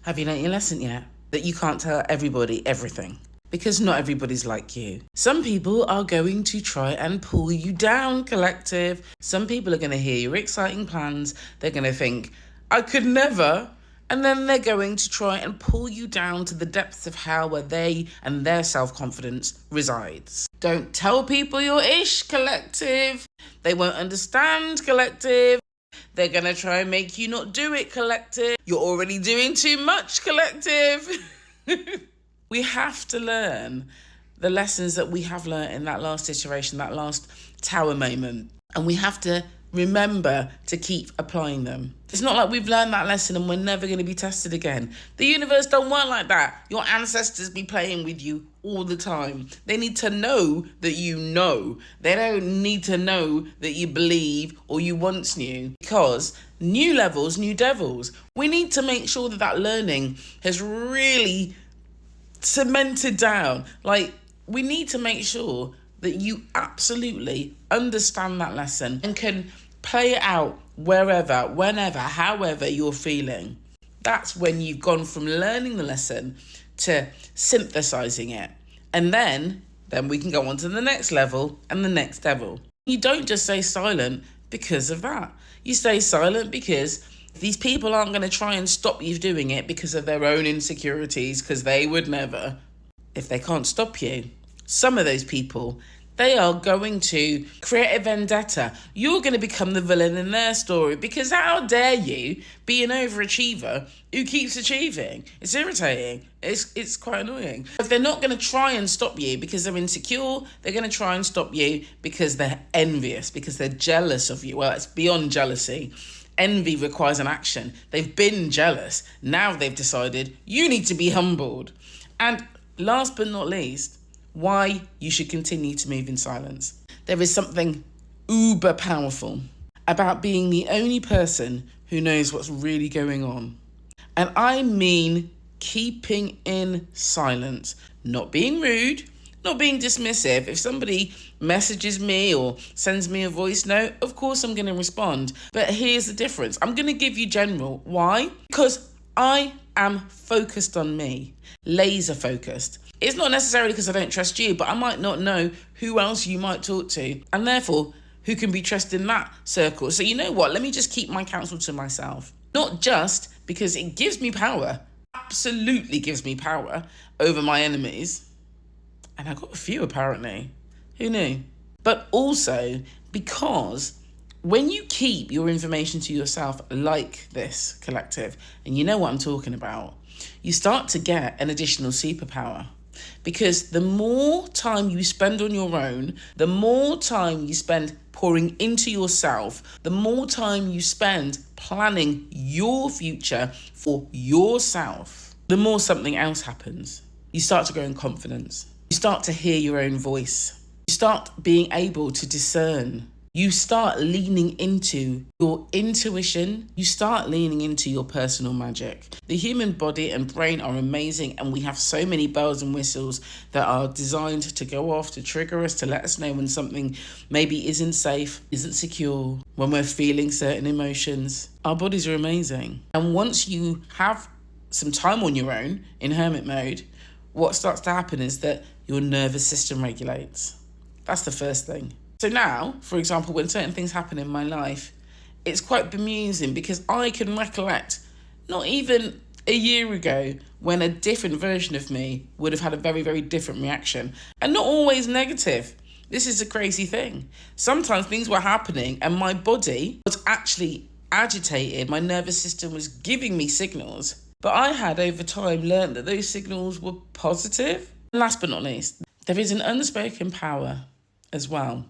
Have you learnt your lesson yet? That you can't tell everybody everything. Because not everybody's like you. Some people are going to try and pull you down, collective. Some people are going to hear your exciting plans. They're going to think, I could never. And then they're going to try and pull you down to the depths of hell where they and their self-confidence resides. Don't tell people your ish, collective. They won't understand, collective. They're going to try and make you not do it, collective. You're already doing too much, collective. We have to learn the lessons that we have learned in that last iteration, that last tower moment. And we have to remember to keep applying them. It's not like we've learned that lesson and we're never going to be tested again. The universe don't work like that. Your ancestors be playing with you all the time. They need to know that you know. They don't need to know that you believe or you once knew, because new levels, new devils. We need to make sure that that learning has really cemented down. Like, we need to make sure that you absolutely understand that lesson and can play it out wherever, whenever, however you're feeling. That's when you've gone from learning the lesson to synthesizing it. And then we can go on to the next level and the next level. You don't just stay silent because of that. You stay silent because these people aren't going to try and stop you doing it because of their own insecurities, because they would never. If they can't stop you, some of those people, they are going to create a vendetta. You're going to become the villain in their story, because how dare you be an overachiever who keeps achieving? It's irritating. It's quite annoying. If they're not going to try and stop you because they're insecure, they're going to try and stop you because they're envious, because they're jealous of you. Well, it's beyond jealousy. Envy requires an action. They've been jealous. Now they've decided you need to be humbled. And last but not least, why you should continue to move in silence. There is something uber powerful about being the only person who knows what's really going on. And I mean keeping in silence, not being rude, not being dismissive. If somebody messages me or sends me a voice note, of course I'm going to respond. But here's the difference. I'm going to give you general. Why? Because I am focused on me, laser focused. It's not necessarily because I don't trust you, but I might not know who else you might talk to, and therefore who can be trusted in that circle. So you know what? Let me just keep my counsel to myself. Not just because it gives me power, absolutely gives me power over my enemies. And I got a few apparently. Who knew? But also because when you keep your information to yourself like this, collective, and you know what I'm talking about, you start to get an additional superpower. Because the more time you spend on your own, the more time you spend pouring into yourself, the more time you spend planning your future for yourself, the more something else happens. You start to grow in confidence. You start to hear your own voice. You start being able to discern. You start leaning into your intuition. You start leaning into your personal magic. The human body and brain are amazing, and we have so many bells and whistles that are designed to go off, to trigger us, to let us know when something maybe isn't safe, isn't secure, when we're feeling certain emotions. Our bodies are amazing. And once you have some time on your own in hermit mode, what starts to happen is that your nervous system regulates. That's the first thing. So now, for example, when certain things happen in my life, it's quite bemusing because I can recollect not even a year ago when a different version of me would have had a very, very different reaction, and not always negative. This is a crazy thing. Sometimes things were happening and my body was actually agitated. My nervous system was giving me signals, but I had over time learned that those signals were positive. And last but not least, there is an unspoken power as well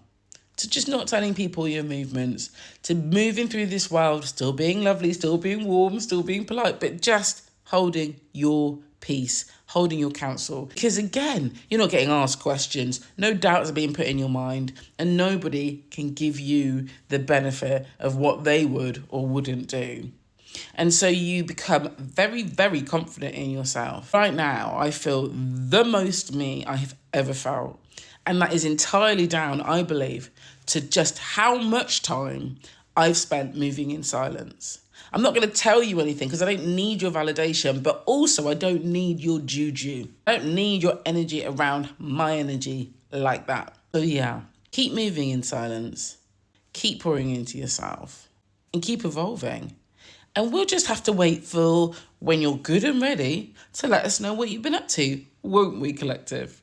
to just not telling people your movements, to moving through this world, still being lovely, still being warm, still being polite, but just holding your peace, holding your counsel. Because again, you're not getting asked questions, no doubts are being put in your mind, and nobody can give you the benefit of what they would or wouldn't do. And so you become very, very confident in yourself. Right now, I feel the most me I have ever felt. And that is entirely down, I believe, to just how much time I've spent moving in silence. I'm not going to tell you anything because I don't need your validation, but also I don't need your juju. I don't need your energy around my energy like that. So yeah, keep moving in silence, keep pouring into yourself, and keep evolving. And we'll just have to wait for when you're good and ready to let us know what you've been up to, won't we, collective?